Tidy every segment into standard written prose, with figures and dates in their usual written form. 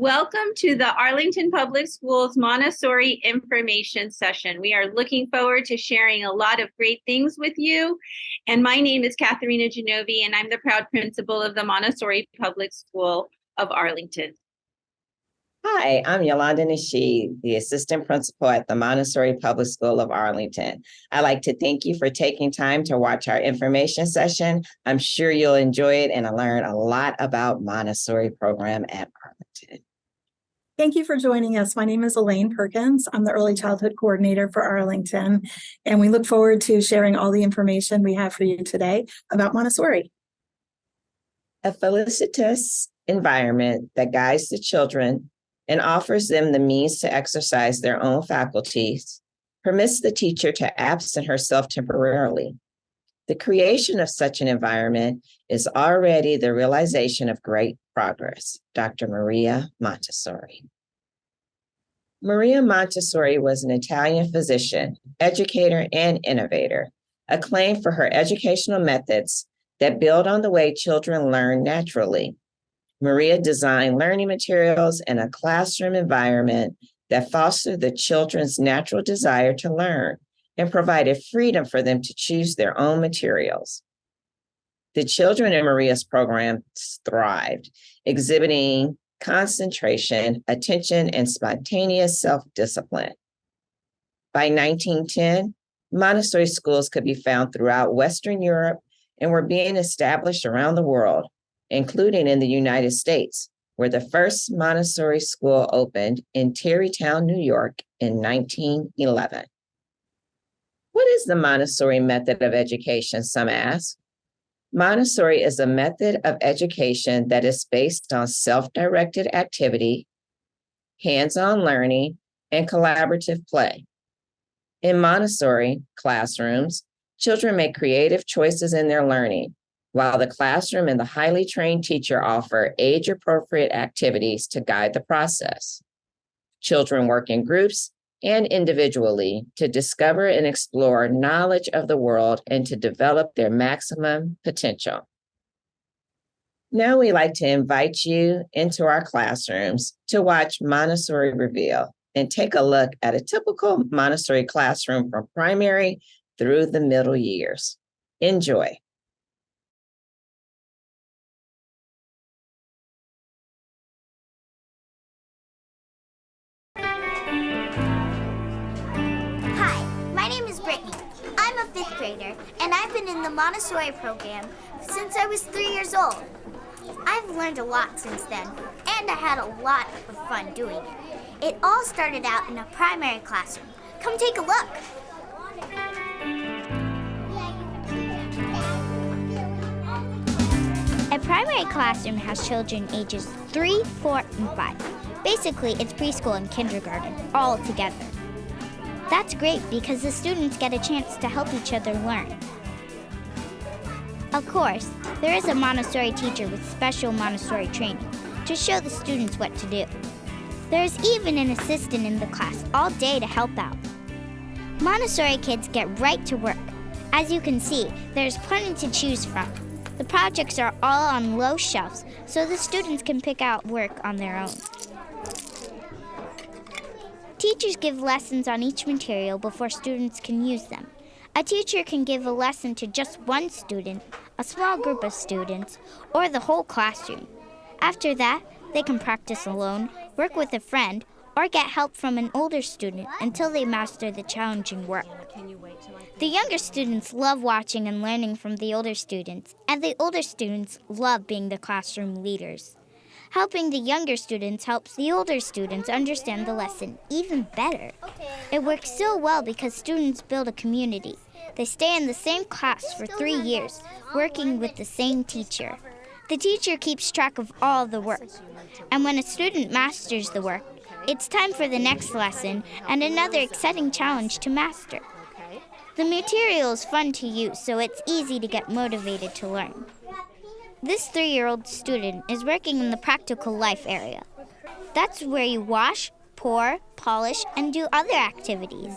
Welcome to the Arlington Public Schools Montessori information session. We are looking forward to sharing a lot of great things with you. And my name is Katharina Genovi, and I'm the proud principal of the Montessori Public School of Arlington. Hi, I'm Yolanda Nishi, the assistant principal at the Montessori Public School of Arlington. I'd like to thank you for taking time to watch our information session. I'm sure you'll enjoy it and learn a lot about Montessori program at Arlington. Thank you for joining us. My name is Elaine Perkins. I'm the Early Childhood Coordinator for Arlington, and we look forward to sharing all the information we have for you today about Montessori. A felicitous environment that guides the children and offers them the means to exercise their own faculties, permits the teacher to absent herself temporarily. The creation of such an environment is already the realization of great progress. Dr. Maria Montessori. Maria Montessori was an Italian physician, educator, and innovator, acclaimed for her educational methods that build on the way children learn naturally. Maria designed learning materials and a classroom environment that fostered the children's natural desire to learn and provided freedom for them to choose their own materials. The children in Maria's program thrived, exhibiting concentration, attention, and spontaneous self-discipline. By 1910, Montessori schools could be found throughout Western Europe and were being established around the world, including in the United States, where the first Montessori school opened in Tarrytown, New York in 1911. What is the Montessori method of education, some ask? Montessori is a method of education that is based on self-directed activity, hands-on learning, and collaborative play. In Montessori classrooms, children make creative choices in their learning, while the classroom and the highly trained teacher offer age-appropriate activities to guide the process. Children work in groups and individually to discover and explore knowledge of the world and to develop their maximum potential. Now we'd like to invite you into our classrooms to watch Montessori Reveal and take a look at a typical Montessori classroom from primary through the middle years. Enjoy. Fifth grader, and I've been in the Montessori program since I was 3 years old. I've learned a lot since then, and I had a lot of fun doing it. It all started out in a primary classroom. Come take a look. A primary classroom has children ages 3, 4, and 5. Basically, it's preschool and kindergarten all together. That's great because the students get a chance to help each other learn. Of course, there is a Montessori teacher with special Montessori training to show the students what to do. There's even an assistant in the class all day to help out. Montessori kids get right to work. As you can see, there's plenty to choose from. The projects are all on low shelves, so the students can pick out work on their own. Teachers give lessons on each material before students can use them. A teacher can give a lesson to just one student, a small group of students, or the whole classroom. After that, they can practice alone, work with a friend, or get help from an older student until they master the challenging work. The younger students love watching and learning from the older students, and the older students love being the classroom leaders. Helping the younger students helps the older students understand the lesson even better. It works so well because students build a community. They stay in the same class for 3 years, working with the same teacher. The teacher keeps track of all the work. And when a student masters the work, it's time for the next lesson and another exciting challenge to master. The material is fun to use, so it's easy to get motivated to learn. This 3-year-old student is working in the practical life area. That's where you wash, pour, polish, and do other activities.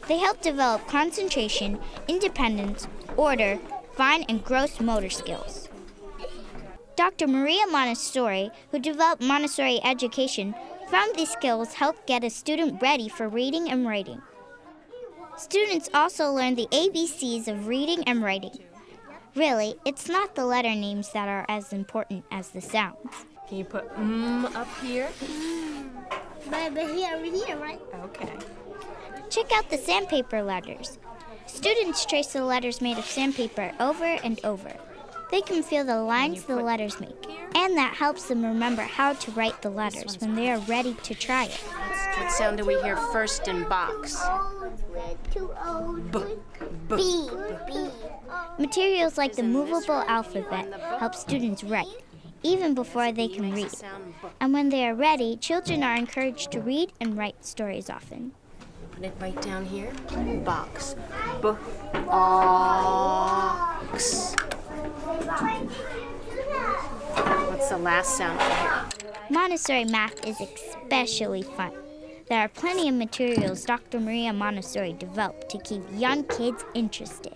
They help develop concentration, independence, order, fine and gross motor skills. Dr. Maria Montessori, who developed Montessori education, found these skills help get a student ready for reading and writing. Students also learn the ABCs of reading and writing. Really, it's not the letter names that are as important as the sounds. Can you put up here? But here, right? Okay. Check out the sandpaper letters. Students trace the letters made of sandpaper over and over. They can feel the lines the letters make, and that helps them remember how to write the letters when they are ready to try it. What sound do we hear first in box? Too old. B. B. Materials like the movable alphabet help students write, even before they can read. And when they are ready, children are encouraged to read and write stories often. Put it right down here. Box. Box. What's the last sound we hear? Montessori math is especially fun. There are plenty of materials Dr. Maria Montessori developed to keep young kids interested.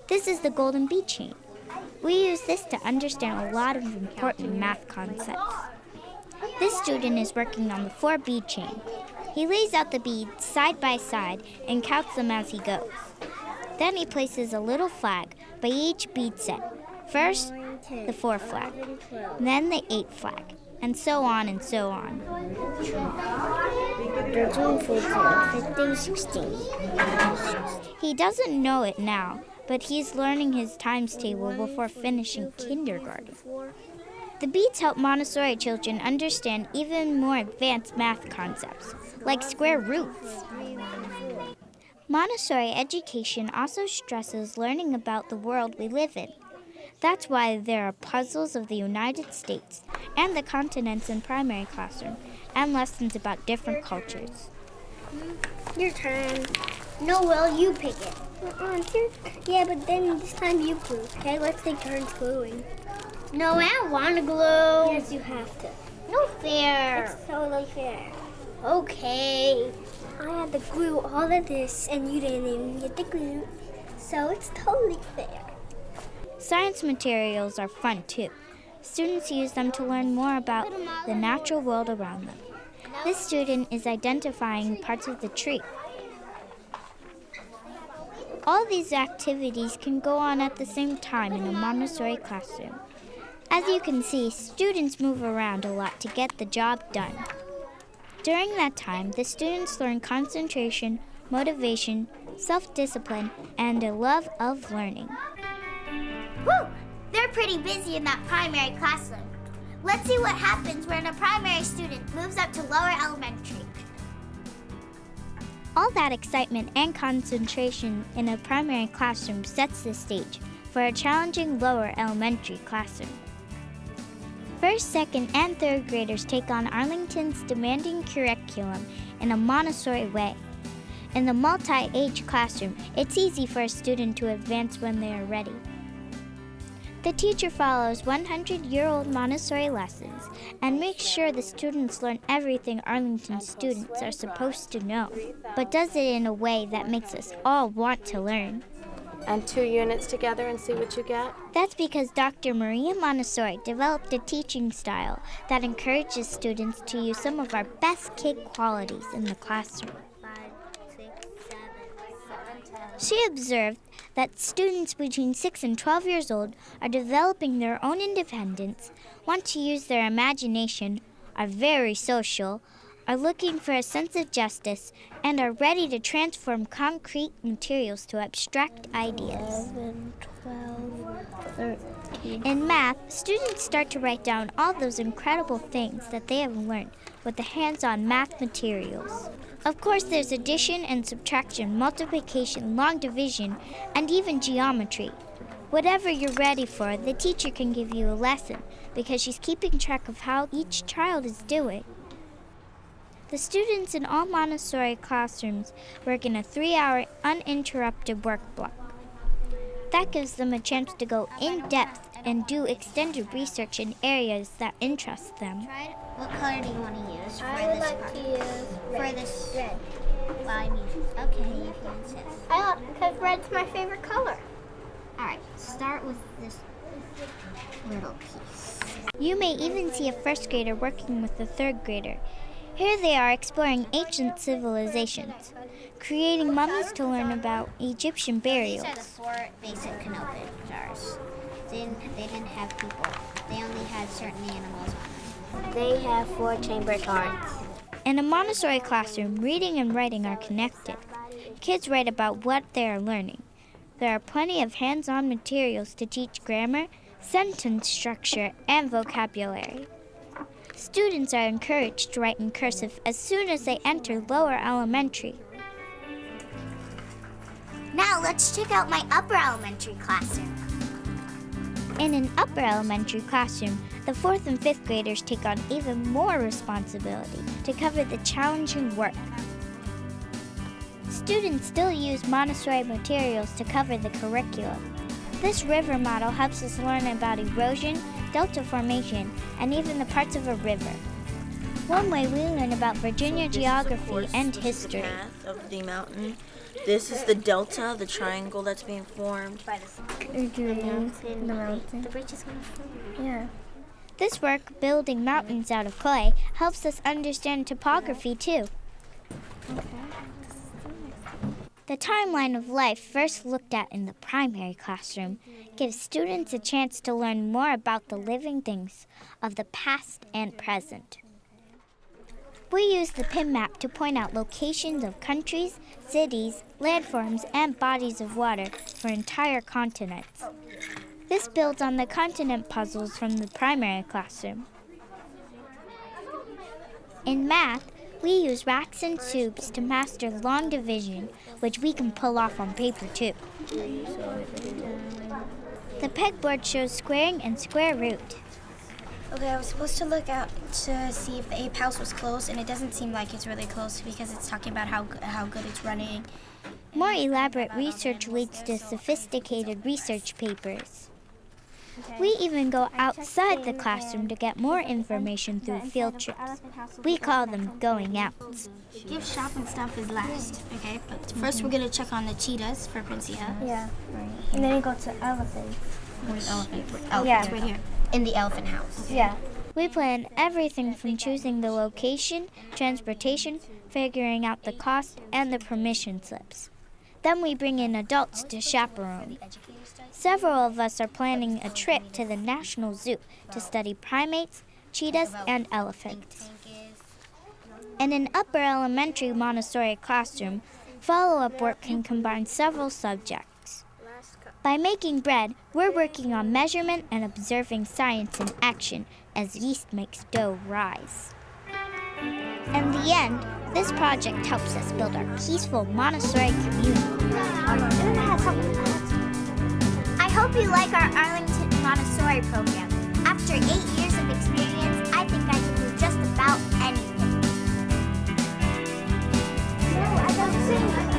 This is the golden bead chain. We use this to understand a lot of important math concepts. This student is working on the 4-bead chain. He lays out the beads side by side and counts them as he goes. Then he places a little flag by each bead set. First, the 4 flag, then the 8 flag, and so on and so on. 13, 14, 15, 16. He doesn't know it now, but he's learning his times table before finishing kindergarten. The beads help Montessori children understand even more advanced math concepts, like square roots. Montessori education also stresses learning about the world we live in. That's why there are puzzles of the United States and the continents in primary classroom, and lessons about different cultures. Your turn. No, Will, you pick it. Yeah, but then this time you glue. Okay, let's take turns gluing. No, I don't want to glue. Yes, you have to. No fair. It's totally fair. Okay. I had to glue all of this, and you didn't even get the glue. So it's totally fair. Science materials are fun too. Students use them to learn more about the natural world around them. This student is identifying parts of the tree. All these activities can go on at the same time in a Montessori classroom. As you can see, students move around a lot to get the job done. During that time, the students learn concentration, motivation, self-discipline, and a love of learning. Whew! They're pretty busy in that primary classroom. Let's see what happens when a primary student moves up to lower elementary. All that excitement and concentration in a primary classroom sets the stage for a challenging lower elementary classroom. First, second, and third graders take on Arlington's demanding curriculum in a Montessori way. In the multi-age classroom, it's easy for a student to advance when they are ready. The teacher follows 100-year-old Montessori lessons and makes sure the students learn everything Arlington students are supposed to know, but does it in a way that makes us all want to learn. And 2 units together and see what you get? That's because Dr. Maria Montessori developed a teaching style that encourages students to use some of our best kid qualities in the classroom. She observed that students between 6 and 12 years old are developing their own independence, want to use their imagination, are very social, are looking for a sense of justice, and are ready to transform concrete materials to abstract ideas. 11, 12, 13. In math, students start to write down all those incredible things that they have learned with the hands-on math materials. Of course, there's addition and subtraction, multiplication, long division, and even geometry. Whatever you're ready for, the teacher can give you a lesson because she's keeping track of how each child is doing. The students in all Montessori classrooms work in a 3-hour uninterrupted work block. That gives them a chance to go in depth and do extended research in areas that interest them. What color do you want to use for I would this like part? to use For this red. line? Okay, if you insist. Because red's my favorite color. All right, start with this little piece. You may even see a first grader working with a third grader. Here they are exploring ancient civilizations, creating mummies to learn about Egyptian burials. These are the 4 basic canopid jars. They didn't have people. They only had certain animals on them. They have 4 chambered hearts. In a Montessori classroom, reading and writing are connected. Kids write about what they are learning. There are plenty of hands-on materials to teach grammar, sentence structure, and vocabulary. Students are encouraged to write in cursive as soon as they enter lower elementary. Now let's check out my upper elementary classroom. In an upper elementary classroom, the 4th and 5th graders take on even more responsibility to cover the challenging work. Students still use Montessori materials to cover the curriculum. This river model helps us learn about erosion, delta formation, and even the parts of a river. One way we learn about Virginia geography and history. Path of the mountain. This is the delta, the triangle that's being formed. The mountain. The bridge is going to fall. Yeah. This work, building mountains out of clay, helps us understand topography too. The timeline of life first looked at in the primary classroom gives students a chance to learn more about the living things of the past and present. We use the pin map to point out locations of countries, cities, landforms, and bodies of water for entire continents. This builds on the continent puzzles from the primary classroom. In math, we use racks and soups to master long division, which we can pull off on paper too. The pegboard shows squaring and square root. Okay, I was supposed to look out to see if the ape house was closed, and it doesn't seem like it's really close because it's talking about how good it's running. More elaborate research leads to sophisticated research papers. We even go outside the classroom to get more information through field trips. We call them going outs. Give shopping stuff is last, okay? But first we're gonna check on the cheetahs for Princia. Yeah. And then you go to elephants. Where's elephant? Elephant's right here. In the elephant house. Yeah. We plan everything from choosing the location, transportation, figuring out the cost, and the permission slips. Then we bring in adults to chaperone. Several of us are planning a trip to the National Zoo to study primates, cheetahs, and elephants. In an upper elementary Montessori classroom, follow-up work can combine several subjects. By making bread, we're working on measurement and observing science in action as yeast makes dough rise. In the end, this project helps us build our peaceful Montessori community. I hope you like our Arlington Montessori program. After 8 years of experience, I think I can do just about anything. No, I don't sing.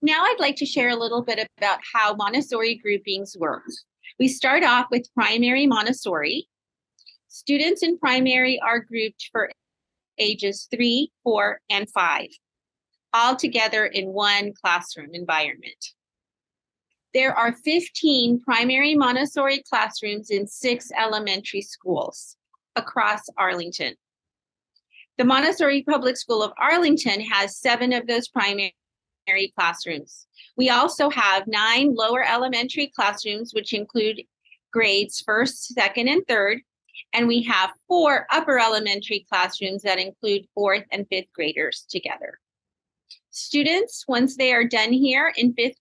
Now I'd like to share a little bit about how Montessori groupings work. We start off with primary Montessori. Students in primary are grouped for ages 3, 4, and 5, all together in one classroom environment. There are 15 primary Montessori classrooms in 6 elementary schools across Arlington. The Montessori Public School of Arlington has 7 of those primary classrooms. We also have 9 lower elementary classrooms, which include grades 1st, 2nd, and 3rd. And we have 4 upper elementary classrooms that include 4th and 5th graders together. Students, once they are done here in 5th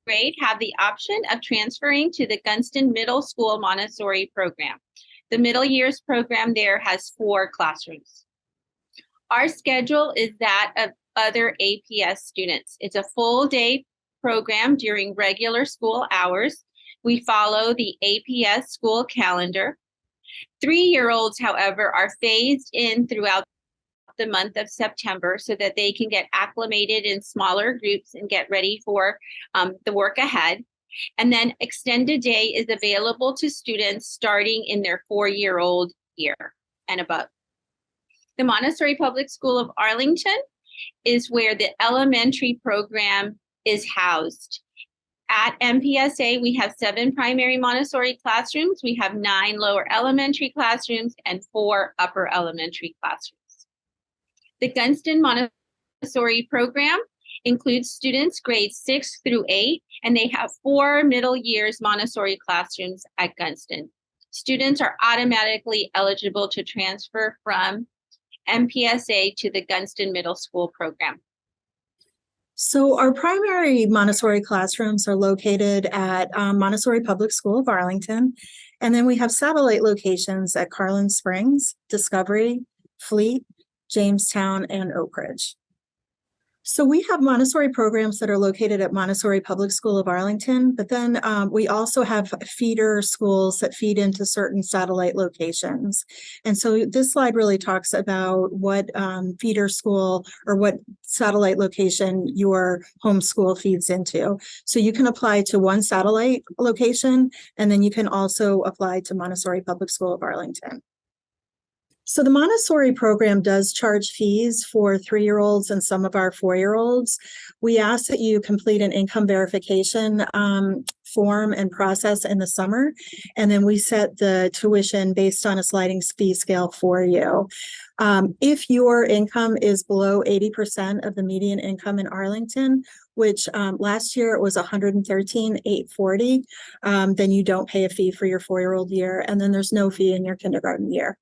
grade, have the option of transferring to the Gunston Middle School Montessori program. The middle years program there has 4 classrooms. Our schedule is that of other APS students. It's a full day program during regular school hours. We follow the APS school calendar. 3-year-olds, however, are phased in throughout the month of September so that they can get acclimated in smaller groups and get ready for the work ahead. And then extended day is available to students starting in their 4-year-old year and above. The Montessori Public School of Arlington is where the elementary program is housed. At MPSA, we have 7 primary Montessori classrooms. We have 9 lower elementary classrooms and 4 upper elementary classrooms. The Gunston Montessori program includes students grades 6 through 8, and they have 4 middle years Montessori classrooms at Gunston. Students are automatically eligible to transfer from MPSA to the Gunston Middle School program. So our primary Montessori classrooms are located at Montessori Public School of Arlington. And then we have satellite locations at Carlin Springs, Discovery, Fleet, Jamestown, and Oak Ridge. So we have Montessori programs that are located at Montessori Public School of Arlington, but then we also have feeder schools that feed into certain satellite locations. And so this slide really talks about what feeder school or what satellite location your home school feeds into. So you can apply to one satellite location, and then you can also apply to Montessori Public School of Arlington. So the Montessori program does charge fees for 3-year-olds and some of our 4-year-olds. We ask that you complete an income verification form and process in the summer, and then we set the tuition based on a sliding fee scale for you. If your income is below 80% of the median income in Arlington, which last year it was $113,840, then you don't pay a fee for your 4-year-old year, and then there's no fee in your kindergarten year.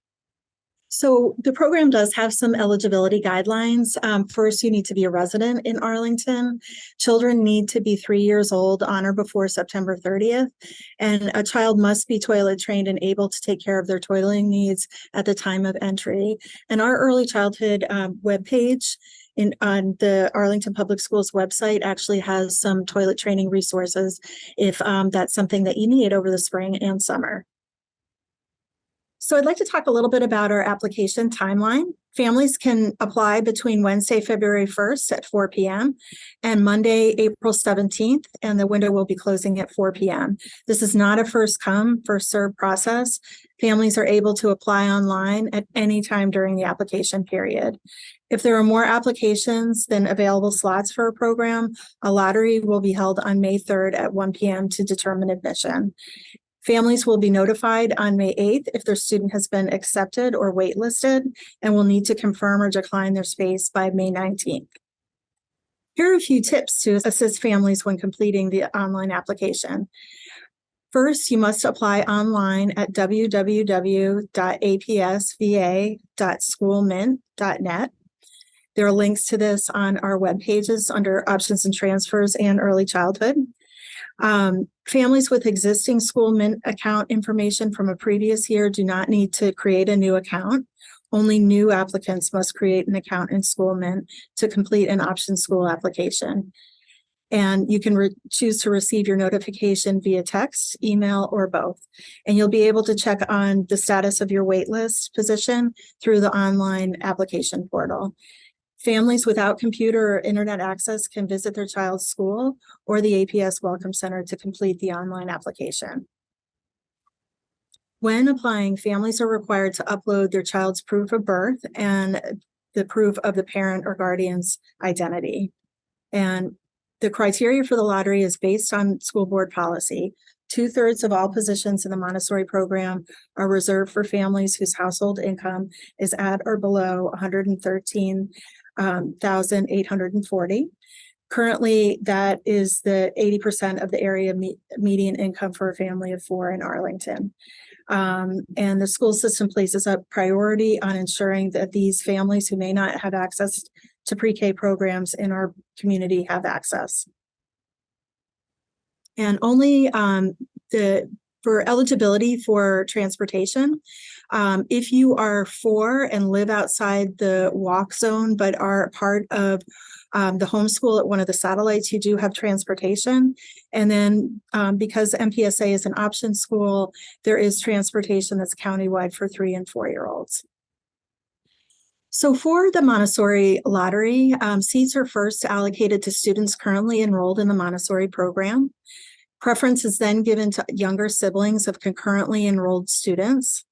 So the program does have some eligibility guidelines. First, you need to be a resident in Arlington. Children need to be 3 years old on or before September 30th. And a child must be toilet trained and able to take care of their toileting needs at the time of entry. And our early childhood webpage on the Arlington Public Schools website actually has some toilet training resources if that's something that you need over the spring and summer. So I'd like to talk a little bit about our application timeline. Families can apply between Wednesday, February 1st at 4 p.m. and Monday, April 17th, and the window will be closing at 4 p.m. This is not a first come, first served process. Families are able to apply online at any time during the application period. If there are more applications than available slots for a program, a lottery will be held on May 3rd at 1 p.m. to determine admission. Families will be notified on May 8th if their student has been accepted or waitlisted and will need to confirm or decline their space by May 19th. Here are a few tips to assist families when completing the online application. First, you must apply online at www.apsva.schoolmint.net. There are links to this on our web pages under options and transfers and early childhood. Families with existing School Mint account information from a previous year do not need to create a new account. Only new applicants must create an account in School Mint to complete an option school application. And you can choose to receive your notification via text, email, or both. And you'll be able to check on the status of your waitlist position through the online application portal. Families without computer or internet access can visit their child's school or the APS Welcome Center to complete the online application. When applying, families are required to upload their child's proof of birth and the proof of the parent or guardian's identity. And the criteria for the lottery is based on school board policy. 2/3 of all positions in the Montessori program are reserved for families whose household income is at or below $113,840. Currently, that is the 80% of the area median income for a family of 4 in Arlington. And the school system places a priority on ensuring that these families who may not have access to pre-K programs in our community have access. And only for eligibility for transportation, if you are 4 and live outside the walk zone but are part of the homeschool at one of the satellites, you do have transportation. And then because MPSA is an option school, there is transportation that's countywide for 3 and 4-year-olds. So for the Montessori lottery, seats are first allocated to students currently enrolled in the Montessori program. Preference is then given to younger siblings of concurrently enrolled students.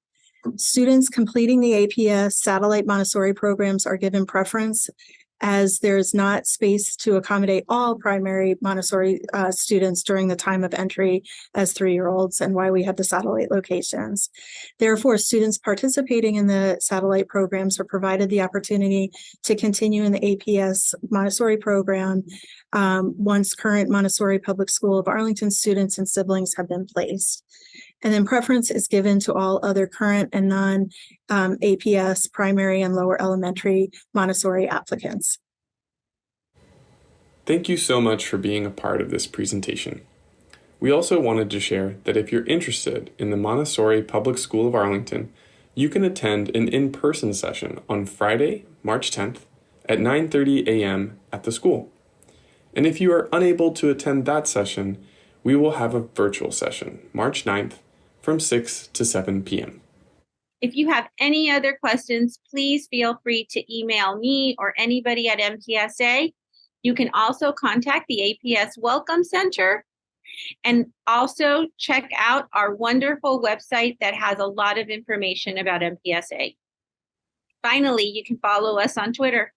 Students completing the APS satellite Montessori programs are given preference as there is not space to accommodate all primary Montessori students during the time of entry as 3-year-olds, and why we have the satellite locations. Therefore, students participating in the satellite programs are provided the opportunity to continue in the APS Montessori program once current Montessori Public School of Arlington students and siblings have been placed. And then preference is given to all other current and non-APS primary and lower elementary Montessori applicants. Thank you so much for being a part of this presentation. We also wanted to share that if you're interested in the Montessori Public School of Arlington, you can attend an in-person session on Friday, March 10th at 9:30 a.m. at the school. And if you are unable to attend that session, we will have a virtual session, March 9th, from 6 to 7 p.m. If you have any other questions, please feel free to email me or anybody at MTSA. You can also contact the APS Welcome Center, and also check out our wonderful website that has a lot of information about MTSA. Finally, you can follow us on Twitter.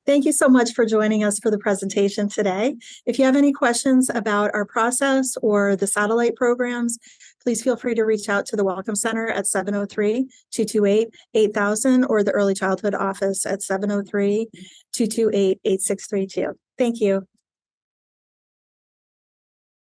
Thank you so much for joining us for the presentation today. If you have any questions about our process or the satellite programs, please feel free to reach out to the Welcome Center at 703-228-8000 or the Early Childhood Office at 703-228-8632. Thank you.